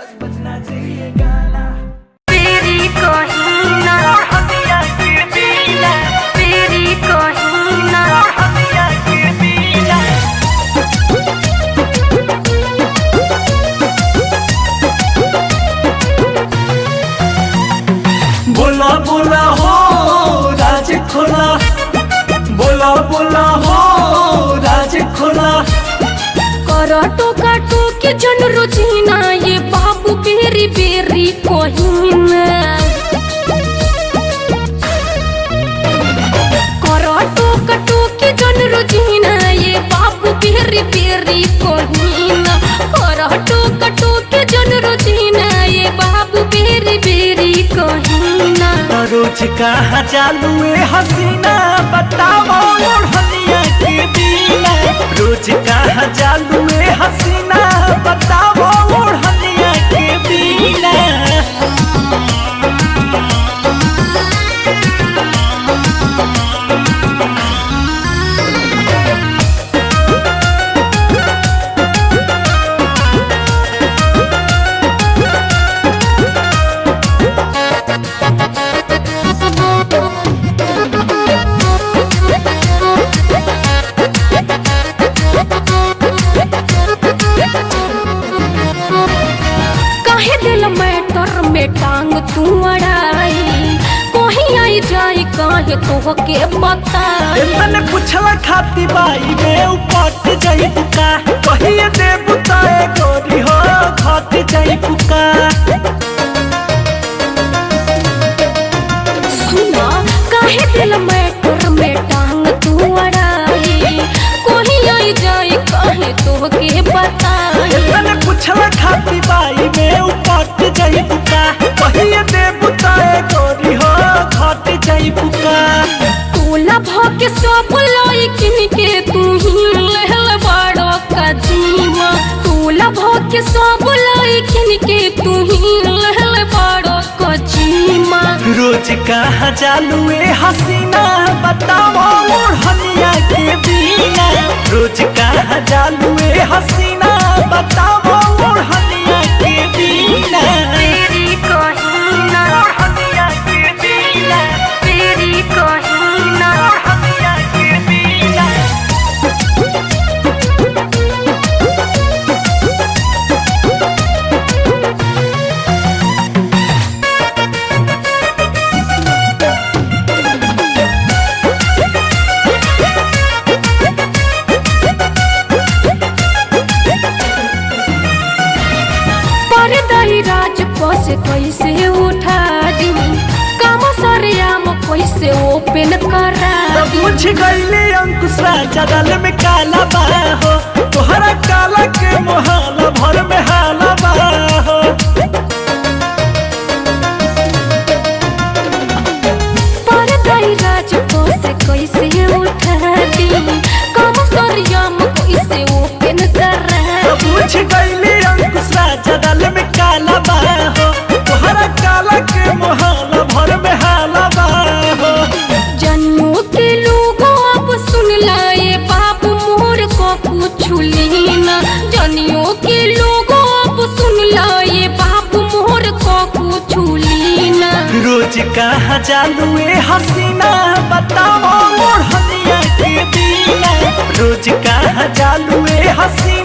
बस बजना चाहिए गाना। तेरी कहीना हदिया के बीला, तेरी कहीना हदिया के बीला। बोला बोला हो राज खोला, बोला बोला हो राज खोला। कराटो काटो के जन रोजीना ये बाबू बेरी बेरी कहीना। कराटो काटो के जन रोजीना ये बाबू बेरी बेरी कहीना। कराटो काटो के जन रोजीना ये बाबू बेरी बेरी कहीना। रोज कहाँ चालू है हसीना, बताओ ओढ़निया के बीला। रोज कहाँ चालू है हसीना, बताओ ओढ़निया के बीला। काहे दिल मैटर में टांग तू अड़ाई, कहीं आई जाई काहे तो के बताई। मैंने पूछला खाती बाई में उपट जाई बुका, कहिए दे बुताए गोरी हो घट जाई बुका। सुना काहे दिल मैटर में टांग तू अड़ाई, कहीं आई जाई काहे तो के बताई। मैंने पूछला खाती बाई में उपट जाई बुका, कहिए दे बुताए गोरी हो घट जाई बुका। तोला भके सब लइकिन के तू ही लहल बड़ो कदीमा। तोला भके सब लइकिन के तू ही लहल बड़ो कदीमा। रोज कहाँ चालू है हसीना, बताओ ओढ़निया के बीला। रोज कहाँ चालू है हसीना, बताओ ओढ़निया के बीला। तेरी कहीना ओढ़निया के बीला, तेरी कहीना ओढ़निया के बीला। परदाई राज पस कैसे उठा दी, काम सरेआम कैसे ओपन करा दी। मुझ गईले अंकुश राजा दल में काला बा हो, तोहरा काला के मोहाला भर में हाला बा हो। परदाई राज पस कैसे उठा दी, काम सरेआम कैसे ओपन करा दी। मुझ गईले अंकुश राजा दल में काला बा हो, तोहरा काला के मोहाला भर में हाला बा हो। जन्मों के लोगों अब सुन लाए बाप मोर को कुछ लीना। जनियों के लोगों अब सुन लाए बाप मोर को कुछ लीना। रोज कहाँ चालू है हसीना, बताओ ओढ़निया के बीला। रोज कहाँ चालू है हसीना।